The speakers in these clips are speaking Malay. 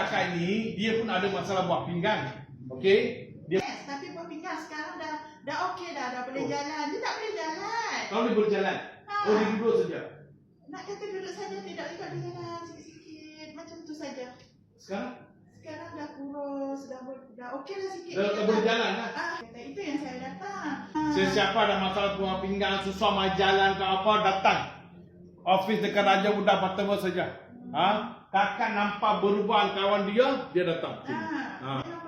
kakak ini, dia pun ada masalah buah pinggang. Okey? Dia Tapi buah pinggang sekarang dah okey dah boleh jalan. Dia tak boleh jalan. kalau dia boleh jalan. Oh, dia duduk saja. Nak kata duduk saja tidak ikut dia jalan sikit-sikit. Macam tu saja. Sekarang dah kurus, dah okey dah sikit. Dah boleh jalan dah. Itu yang saya datang. Sesiapa ada masalah buah pinggang, susah mau jalan ke apa, datang. Office dekat Raja Budak Patama saja. Kakak nampak beruban kawan dia datang.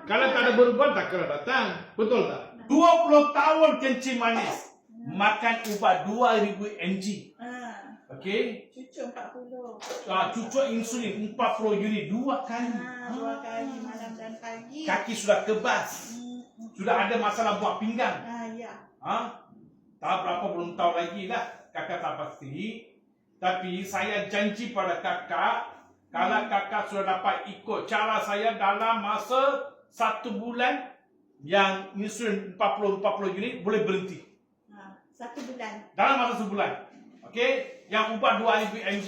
Kalau tak ada beruban, tak kena datang. Betul tak? 20 tahun kencing manis. Makan ubat 2000 mg. Okey? Cucu 40. Cucu insulin 40 unit 2 kali. 2 kali malam dan pagi. Kaki sudah kebas. Sudah ada masalah buah pinggang. Ya. Tak berapa belum tahu lagi lah. Kakak tak pasti. Tapi saya janji pada kakak, kalau kakak sudah dapat ikut cara saya dalam masa 1 bulan, yang insulin 40 unit boleh berhenti. 1 bulan. Dalam masa sebulan. Okey? Yang ubat 2000 mg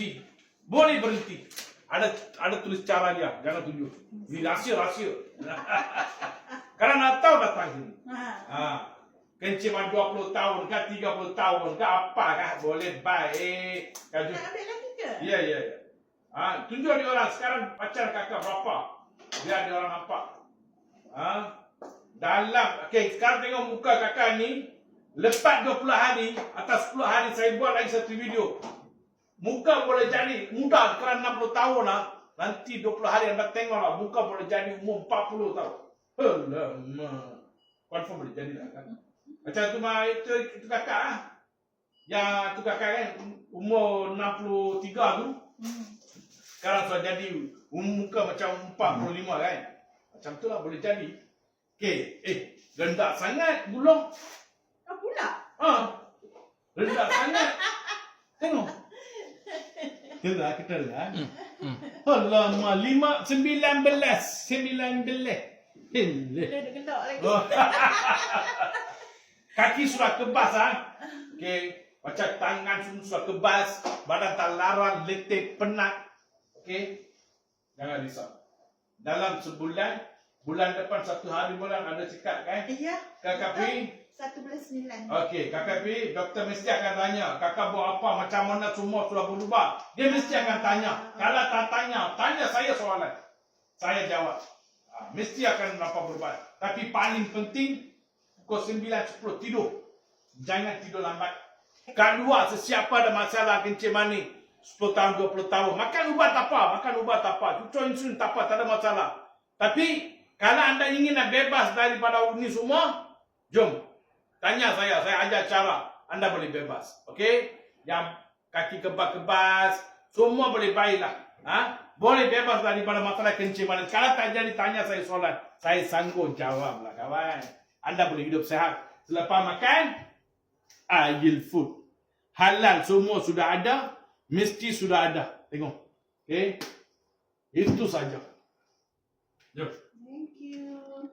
boleh berhenti. Ada tulis cara dia, jangan tunjuk. Ini rahsia. Kalau nak tahu datang sini. Kencing 20 tahun ke 30 tahun ke apa kah boleh baik. Nak ambil lagi ke? Ya. Tunjuk dia orang sekarang pacar kakak berapa. Biar dia orang nampak. Okey, sekarang tengok muka kakak ni. Lepas 20 hari, atas 10 hari saya buat lagi satu video. Muka boleh jadi muda kerana 60 tahun nanti 20 hari anda tengoklah muka boleh jadi umur 40 tahun. Alamak. Confirm boleh jadi lah kan. Macam tu itu kakak yang tu kakak kan umur 63 tu. Sekarang sudah jadi muka macam 45 kan. Macam tu lah boleh jadi. Okey, rendah sangat gula. Pula? Rendah sangat. Tengok. Kita lah. Alamak, 19. Dia gendok lagi. Kaki sudah kebas Okey, macam tangan sudah kebas, badan tak lara, letih, penat. Okey. Jangan risau. Dalam sebulan, bulan depan 1 hari bulan ada cekak kan? Ya. Kakak pergi 1 bulan 9. Okey, kakak pergi, doktor mesti akan tanya, kakak buat apa, macam mana semua sudah berubah. Dia mesti akan tanya. Kalau tak tanya saya soalan. Saya jawab. Mesti akan apa berubah. Tapi paling penting, pukul 9, 10 tidur. Jangan tidur lambat. Kedua, sesiapa ada masalah kencing manis, 10 tahun, 20 tahun, makan ubat apa. Cucu insulin tak apa, tak ada masalah. Tapi, kalau anda ingin nak bebas daripada ini semua, jom. Tanya saya ajar cara anda boleh bebas. Okey? Yang kaki kebas-kebas, semua boleh baiklah. Boleh bebas daripada masalah kencing manis. Kalau tak jadi tanya saya soalan, saya sanggup jawablah kawan. Anda boleh hidup sehat. Selepas makan, Agil Food. Halal semua sudah ada, mesti sudah ada. Tengok. Okey? Itu saja. Jom. Thank you.